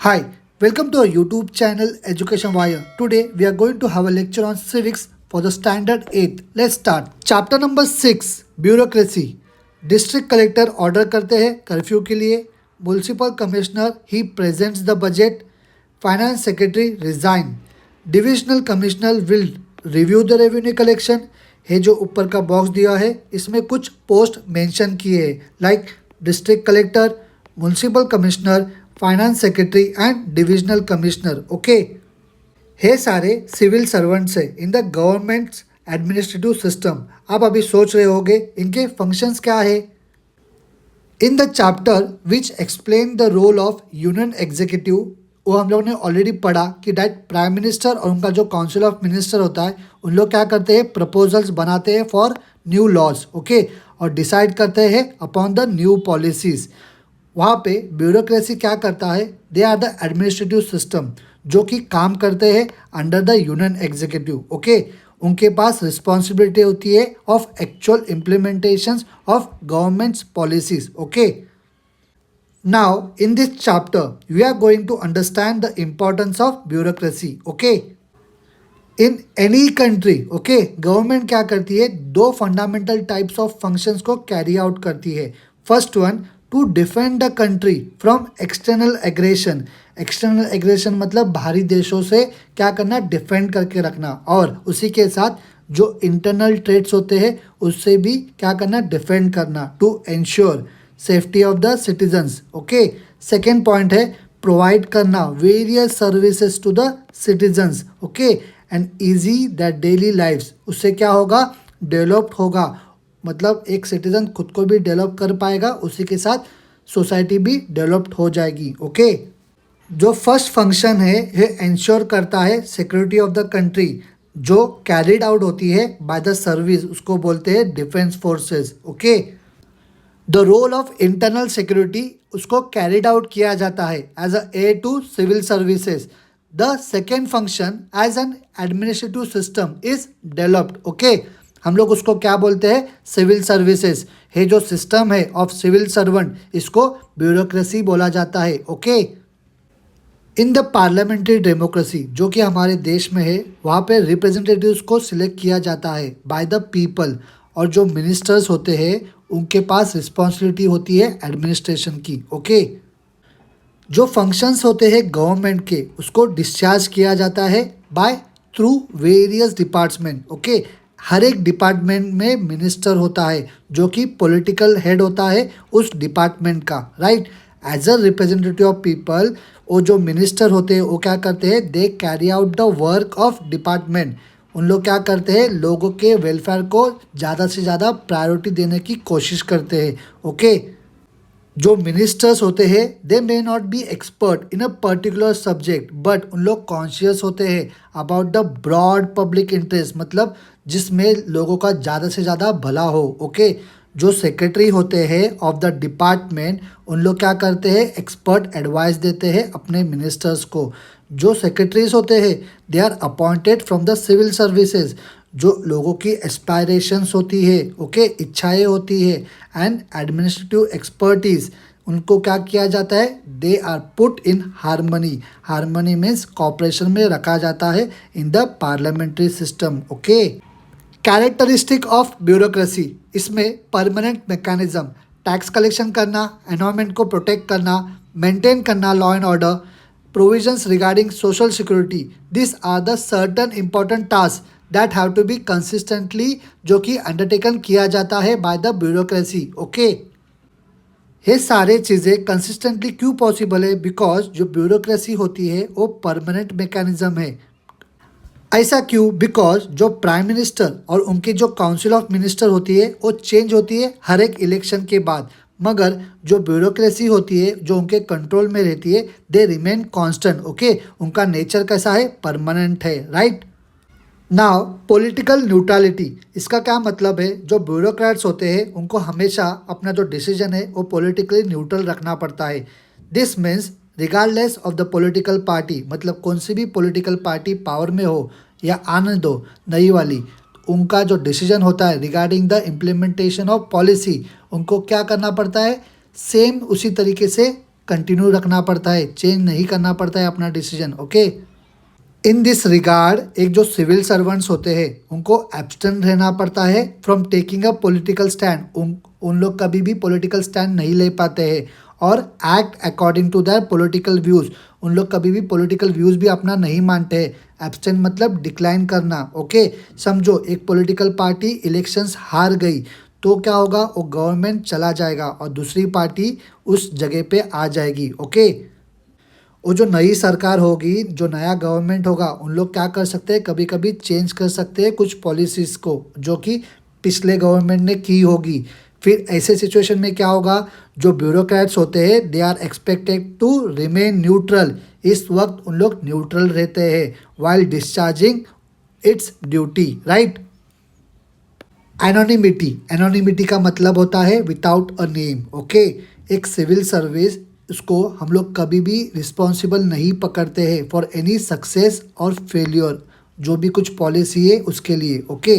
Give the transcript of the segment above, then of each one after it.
Hi, welcome to our YouTube channel Education Wire. Today we are going to have a lecture on civics for the standard 8th. Let's start. Chapter number 6 Bureaucracy. District collector order करते हैं curfew के लिए. Municipal commissioner he presents the budget. Finance secretary resign. Divisional commissioner will review the revenue collection. है जो ऊपर का box दिया है इसमें कुछ पोस्ट मेंशन किए हैं like district collector, municipal commissioner, finance secretary and divisional commissioner. Okay, हे सारे सिविल सर्वेंट्स है in the government administrative system. आप अभी सोच रहे होगे इनके फंक्शंस क्या है. In the chapter which explain the role of union executive, वो हम लोग ने ऑलरेडी पढ़ा कि दैट प्राइम मिनिस्टर और उनका जो काउंसिल ऑफ मिनिस्टर होता है उन लोग क्या करते हैं, प्रपोजल्स बनाते हैं फॉर न्यू लॉज. ओके, और डिसाइड करते हैं अपॉन द न्यू पॉलिसीज़. वहाँ पे ब्यूरोक्रेसी क्या करता है, they are the administrative system जो कि काम करते हैं under the union executive. Okay, उनके पास रिस्पॉन्सिबिलिटी होती है of actual implementations of governments policies. Okay, now in this chapter we are going to understand the importance of bureaucracy. Okay, in any country okay government क्या करती है, दो fundamental types of functions को carry out करती है. First one, to defend the country from external aggression. External aggression मतलब बाहरी देशों से क्या करना, डिफेंड करके रखना. और उसी के साथ जो इंटरनल ट्रेड्स होते हैं उससे भी क्या करना, डिफेंड करना to ensure safety of the citizens. Okay, second point है प्रोवाइड करना various services to the citizens. Okay, and easy that daily lifes. उससे क्या होगा, डेवलप्ड होगा. मतलब एक सिटीजन खुद को भी डेवलप कर पाएगा, उसी के साथ सोसाइटी भी डेवलप्ड हो जाएगी. ओके, जो फर्स्ट फंक्शन है ये इंश्योर करता है सिक्योरिटी ऑफ द कंट्री जो कैरिड आउट होती है बाय द सर्विस, उसको बोलते हैं defence forces. Okay, the role of internal security उसको कैरिड आउट किया जाता है as a aid to civil services. The second function as an administrative system is developed. Okay, हम लोग उसको क्या बोलते हैं, सिविल सर्विसेज. ये जो सिस्टम है ऑफ सिविल सर्वेंट इसको ब्यूरोक्रेसी बोला जाता है. Okay, in the parliamentary democracy जो कि हमारे देश में है वहाँ पे रिप्रेजेंटेटिव्स को सिलेक्ट किया जाता है बाय द पीपल. और जो मिनिस्टर्स होते हैं उनके पास रिस्पॉन्सिबिलिटी होती है एडमिनिस्ट्रेशन की. ओके, जो फंक्शंस होते हैं गवर्नमेंट के उसको डिस्चार्ज किया जाता है by through various department. Okay, हर एक डिपार्टमेंट में मिनिस्टर होता है जो कि पॉलिटिकल हेड होता है उस डिपार्टमेंट का. Right, as a representative of people वो जो मिनिस्टर होते हैं वो क्या करते हैं, they carry out the work of department. उन लोग क्या करते हैं, लोगों के वेलफेयर को ज़्यादा से ज़्यादा प्रायोरिटी देने की कोशिश करते हैं. ओके, जो मिनिस्टर्स होते हैं they may not be expert in a particular subject but उन लोग कॉन्शियस होते हैं about the broad public interest, मतलब जिसमें लोगों का ज़्यादा से ज़्यादा भला हो. ओके, जो सेक्रेटरी होते हैं ऑफ द डिपार्टमेंट उन लोग क्या करते हैं, एक्सपर्ट एडवाइस देते हैं अपने मिनिस्टर्स को. जो सेक्रेटरीज होते हैं they are appointed from the civil services. जो लोगों की एस्पायरेशंस होती है, ओके इच्छाएं होती है एंड एडमिनिस्ट्रेटिव एक्सपर्टीज उनको क्या किया जाता है, they are put in harmony. Harmony means cooperation में रखा जाता है in the parliamentary system. Okay, characteristic of bureaucracy, इसमें परमानेंट मैकेनिज्म, टैक्स कलेक्शन करना, एनवायरनमेंट को प्रोटेक्ट करना, मेंटेन करना law and order, provisions regarding social security. This are the certain important task that have to be consistently जो कि undertaken किया जाता है बाय द ब्यूरोक्रेसी. ओके, ये सारे चीज़ें कंसिस्टेंटली क्यों पॉसिबल है, बिकॉज जो ब्यूरोक्रेसी होती है वो परमानेंट मैकेनिज्म है. ऐसा क्यों, बिकॉज जो प्राइम मिनिस्टर और उनकी जो काउंसिल ऑफ मिनिस्टर होती है वो चेंज होती है हर एक इलेक्शन के बाद, मगर जो ब्यूरोक्रेसी होती है जो उनके कंट्रोल में रहती है दे रिमेन कांस्टेंट. ओके, उनका नेचर कैसा है, परमानेंट है. राइट, नाउ पॉलिटिकल न्यूट्रलिटी, इसका क्या मतलब है, जो ब्यूरोक्रेट्स होते हैं उनको हमेशा अपना जो डिसीजन है वो पॉलिटिकली न्यूट्रल रखना पड़ता है. This means regardless of the political party, मतलब कौन सी भी पॉलिटिकल पार्टी पावर में हो या आने दो नई वाली, उनका जो डिसीजन होता है regarding the implementation of policy उनको क्या करना पड़ता है, सेम उसी तरीके से कंटिन्यू रखना पड़ता है, चेंज नहीं करना पड़ता है अपना decision. Okay, in this regard एक जो सिविल सर्वेंट्स होते हैं उनको एब्स्टेन रहना पड़ता है from taking a political stand. उन लोग कभी भी पॉलिटिकल स्टैंड नहीं ले पाते हैं और act according to their political views. उन लोग कभी भी पॉलिटिकल व्यूज़ भी अपना नहीं मानते हैं। एब्स्टेन मतलब डिक्लाइन करना। ओके, समझो एक पॉलिटिकल पार्टी इलेक्शंस हार गई तो क्या होगा, वो गवर्नमेंट चला जाएगा और दूसरी पार्टी उस जगह पे आ जाएगी। ओके, वो जो नई सरकार होगी, जो नया गवर्नमेंट होगा, उन लोग क्या कर सकते हैं, कभी कभी चेंज कर सकते हैं कुछ पॉलिसीज़ को जो कि पिछले गवर्नमेंट ने की होगी। फिर ऐसे सिचुएशन में क्या होगा, जो ब्यूरोक्रेट्स होते हैं they are expected to remain neutral. इस वक्त उन लोग न्यूट्रल रहते हैं while discharging its duty, right. Anonymity, anonymity का मतलब होता है विदाउट अ नेम। ओके, एक सिविल सर्विस उसको हम लोग कभी भी रिस्पॉन्सिबल नहीं पकड़ते हैं फॉर एनी सक्सेस और फेलियर, जो भी कुछ पॉलिसी है उसके लिए। ओके,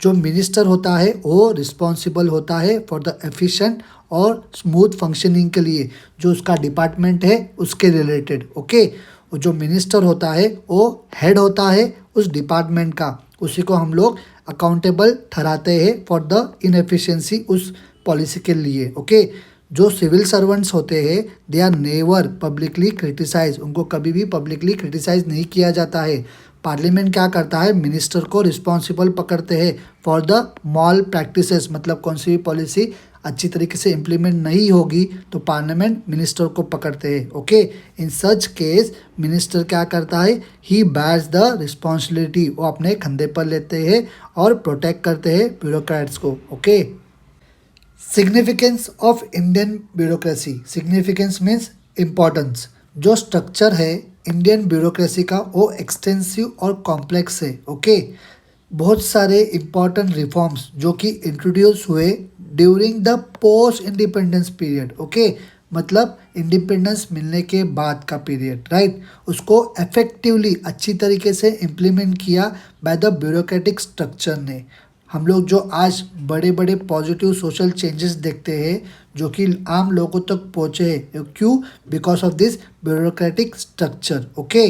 जो मिनिस्टर होता है वो रिस्पॉन्सिबल होता है फॉर द एफिशिएंट और स्मूथ फंक्शनिंग के लिए, जो उसका डिपार्टमेंट है उसके रिलेटेड। ओके, वो जो मिनिस्टर होता है वो हेड होता है उस डिपार्टमेंट का, उसी को हम लोग अकाउंटेबल ठहराते हैं फॉर द इनएफिशिएंसी उस पॉलिसी के लिए। ओके, जो सिविल सर्वेंट्स होते हैं they are never publicly criticise, उनको कभी भी पब्लिकली क्रिटिसाइज नहीं किया जाता है। पार्लियामेंट क्या करता है, मिनिस्टर को रिस्पॉन्सिबल पकड़ते हैं फॉर द मॉल प्रैक्टिसेस, मतलब कौन सी भी पॉलिसी अच्छी तरीके से इम्प्लीमेंट नहीं होगी तो पार्लियामेंट मिनिस्टर को पकड़ते हैं। ओके, इन सच केस मिनिस्टर क्या करता है, ही बैर्स द रिस्पॉन्सिबिलिटी, वो अपने कंधे पर लेते हैं और प्रोटेक्ट करते हैं ब्यूरोक्रेट्स को। Okay, significance of Indian bureaucracy, significance means importance. जो स्ट्रक्चर है इंडियन ब्यूरोक्रेसी का वो एक्सटेंसिव और कॉम्प्लेक्स है। ओके, बहुत सारे इम्पॉर्टेंट रिफॉर्म्स जो कि इंट्रोड्यूस हुए during the post independence period. Okay, मतलब इंडिपेंडेंस मिलने के बाद का पीरियड, राइट, उसको इफेक्टिवली अच्छी तरीके से इम्प्लीमेंट किया बाय द ब्यूरोक्रेटिक स्ट्रक्चर ने। हम लोग जो आज बड़े बड़े पॉजिटिव सोशल चेंजेस देखते हैं जो कि आम लोगों तक पहुँचे हैं, क्यों, because of this bureaucratic structure. Okay,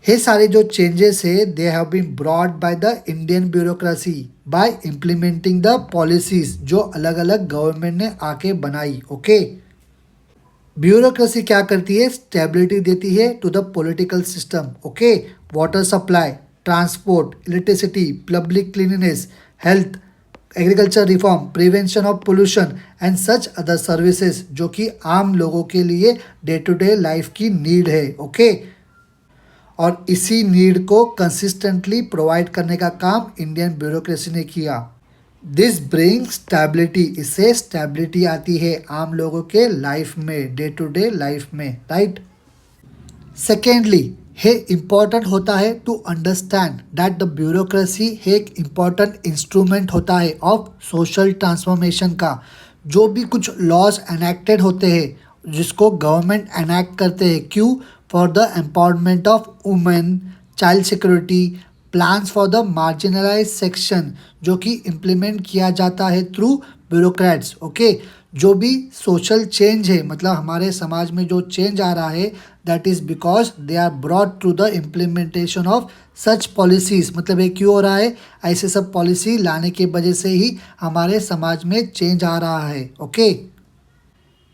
ये सारे जो चेंजेस है they have been brought by the Indian bureaucracy by implementing the policies जो अलग अलग गवर्नमेंट ने आके बनाई। ओके, ब्यूरोक्रेसी क्या करती है, स्टेबिलिटी देती है to the political system. Okay, water supply, transport, electricity, public cleanness, health, agriculture reform, prevention of pollution and such other services जो कि आम लोगों के लिए डे टू डे लाइफ की नीड है। ओके, और इसी नीड को कंसिस्टेंटली प्रोवाइड करने का काम इंडियन ब्यूरोक्रेसी ने किया। दिस ब्रिंग स्टेबिलिटी, इससे स्टेबिलिटी आती है आम लोगों के लाइफ में, डे टू डे लाइफ में, राइट। सेकेंडली, है इम्पॉर्टेंट होता है to understand that the bureaucracy एक इम्पॉर्टेंट इंस्ट्रूमेंट होता है ऑफ सोशल ट्रांसफॉर्मेशन का। जो भी कुछ लॉज एनेक्टेड होते हैं जिसको गवर्नमेंट एनेक्ट करते हैं, क्यों, for the empowerment of women, child security, plans for the marginalise section जो कि इम्प्लीमेंट किया जाता है थ्रू ब्यूरोक्रेट्स। ओके, जो भी सोशल चेंज है, मतलब हमारे समाज में जो चेंज आ रहा है that is because they are brought through the implementation of such policies. मतलब ये क्यों हो रहा है, ऐसे सब पॉलिसी लाने की वजह से ही हमारे समाज में चेंज आ रहा है। ओके,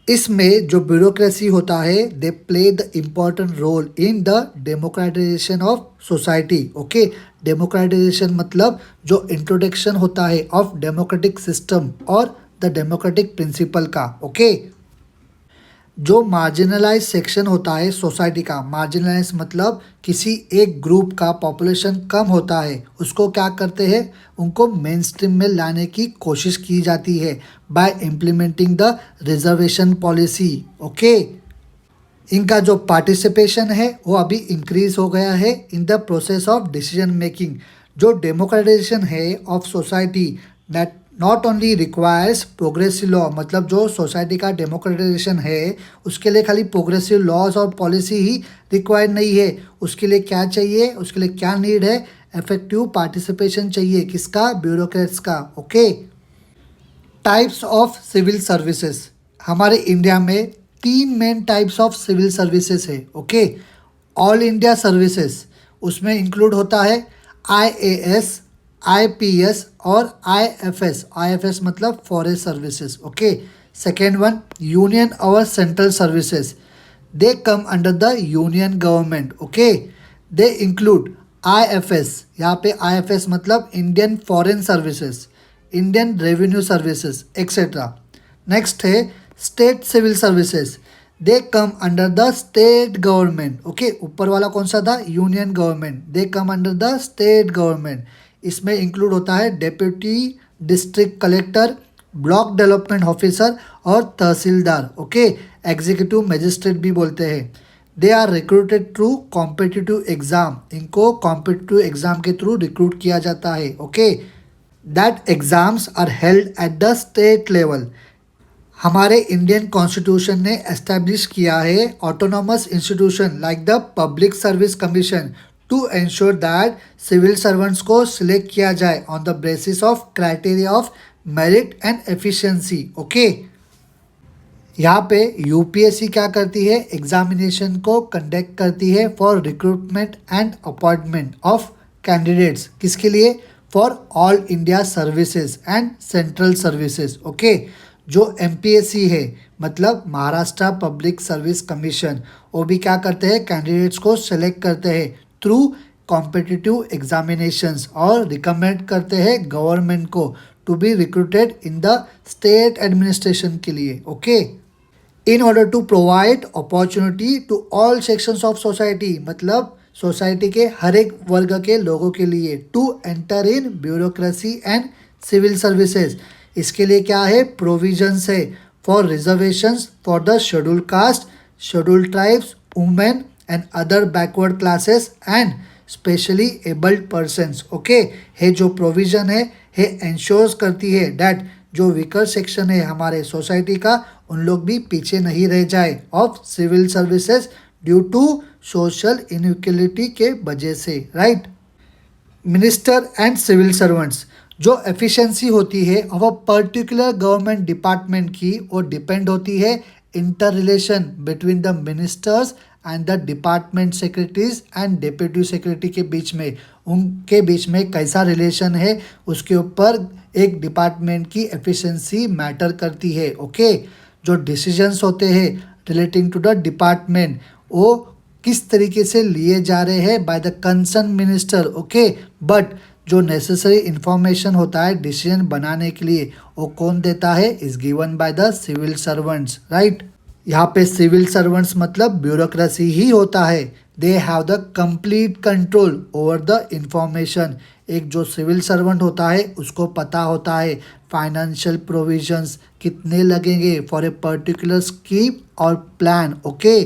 इसमें जो ब्यूरोक्रेसी होता है they play the important role in the democratisation of society. Okay, democratisation मतलब जो इंट्रोडक्शन होता है ऑफ डेमोक्रेटिक सिस्टम और द डेमोक्रेटिक प्रिंसिपल का। ओके, जो मार्जिनलाइज सेक्शन होता है सोसाइटी का, मार्जिनलाइज मतलब किसी एक ग्रुप का पॉपुलेशन कम होता है, उसको क्या करते हैं, उनको मेन स्ट्रीम में लाने की कोशिश की जाती है bye implementing the reservation policy. Okay, इनका जो पार्टिसिपेशन है वो अभी इंक्रीज हो गया है in the process of decision making. जो डेमोक्रेटाइजेशन है of society that not only requires progressive law, मतलब जो सोसाइटी का डेमोक्रेटाइजेशन है उसके लिए खाली प्रोग्रेसिव लॉज और पॉलिसी ही रिक्वायर्ड नहीं है। उसके लिए क्या चाहिए, उसके लिए क्या नीड है, इफेक्टिव पार्टिसिपेशन चाहिए, किसका, ब्यूरोक्रेट्स का। Okay, types of civil services, हमारे इंडिया में तीन main types of civil services है। ओके, ऑल इंडिया सर्विसेज, उसमें इंक्लूड होता है IAS, IPS और IFS। IFS मतलब forest services. Okay, second one union और central services, they come under the union government. Okay, they include IFS, यहाँ पे IFS मतलब Indian foreign services, Indian revenue services etcetera. Next है state civil services, they come under the state government. Okay, ऊपर वाला कौन सा था, union government, they come under the state government. इसमें इंक्लूड होता है deputy district collector, block development officer और तहसीलदार। ओके, एग्जीक्यूटिव मजिस्ट्रेट भी बोलते हैं। They are recruited through competitive exam, इनको कॉम्पिटिटिव एग्जाम के थ्रू रिक्रूट किया जाता है। Okay, that exams are held at the state level. हमारे इंडियन कॉन्स्टिट्यूशन ने एस्टैब्लिश किया है autonomous institution like the public service commission to ensure that civil servants को सिलेक्ट किया जाए on the basis of criteria of merit and efficiency. Okay, यहाँ पे UPSC क्या करती है, एग्जामिनेशन को कंडक्ट करती है for recruitment and appointment of candidates, किसके लिए, for all India services and central services. Okay, जो MPSC है मतलब महाराष्ट्र पब्लिक सर्विस कमीशन, वो भी क्या करते हैं, कैंडिडेट्स को सेलेक्ट करते हैं थ्रू कॉम्पिटिटिव एग्जामिनेशंस और रिकमेंड करते हैं गवर्नमेंट को to be recruited in the state administration के लिए। Okay, in order to provide opportunity to all sections of society, मतलब सोसाइटी के हर एक वर्ग के लोगों के लिए to enter in bureaucracy and civil services. इसके लिए क्या है, प्रोविजंस है for reservations for the schedule caste, schedule tribes, women and other backward classes and specially abled persons. Okay, है जो प्रोविजन है इंश्योर्स करती है डैट जो वीकर सेक्शन है हमारे सोसाइटी का, उन लोग भी पीछे नहीं रह जाए of civil services due to social inequality के वजह से। Right, minister and civil servants, जो एफिशिएंसी होती है of a particular government department की, वो डिपेंड होती है inter relation between the ministers and the department secretaries and deputy secretary के बीच में, उनके बीच में कैसा रिलेशन है उसके ऊपर एक डिपार्टमेंट की एफिशिएंसी मैटर करती है। ओके, जो डिसीजंस होते हैं रिलेटिंग टू द डिपार्टमेंट, वो किस तरीके से लिए जा रहे हैं by the concern minister. Okay, but जो नेसेसरी इंफॉर्मेशन होता है डिसीजन बनाने के लिए, वो कौन देता है, is given by the civil servants. Right, यहाँ पे सिविल सर्वेंट्स मतलब ब्यूरोक्रेसी ही होता है। They have the complete control over the information. एक जो सिविल सर्वेंट होता है उसको पता होता है फाइनेंशियल प्रोविजंस कितने लगेंगे फॉर ए पर्टिकुलर स्कीम और प्लान। ओके,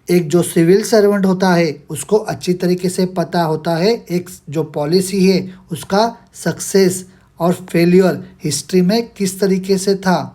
एक जो सिविल सर्वेंट होता है उसको अच्छी तरीके से पता होता है एक जो पॉलिसी है उसका सक्सेस और फेलियर हिस्ट्री में किस तरीके से था।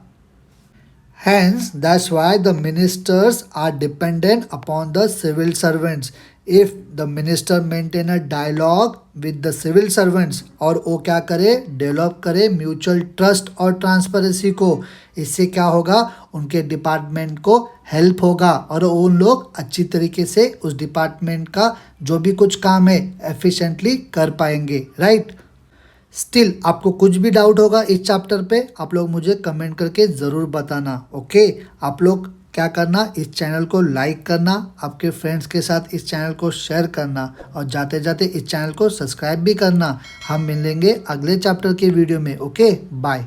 Hence, that's why the ministers are dependent upon the civil servants. If the minister maintain a dialogue with the civil servants और वो क्या करे, डेवलप करे म्यूचुअल ट्रस्ट और ट्रांसपेरेंसी को, इससे क्या होगा, उनके डिपार्टमेंट को हेल्प होगा और उन लोग अच्छी तरीके से उस डिपार्टमेंट का जो भी कुछ काम है एफिशिएंटली कर पाएंगे। राइट, स्टिल आपको कुछ भी डाउट होगा इस चैप्टर पे, आप लोग मुझे कमेंट करके ज़रूर बताना। ओके, आप लोग क्या करना, इस चैनल को लाइक करना, आपके फ्रेंड्स के साथ इस चैनल को शेयर करना और जाते जाते इस चैनल को सब्सक्राइब भी करना। हम मिलेंगे अगले चैप्टर के वीडियो में। Okay, bye.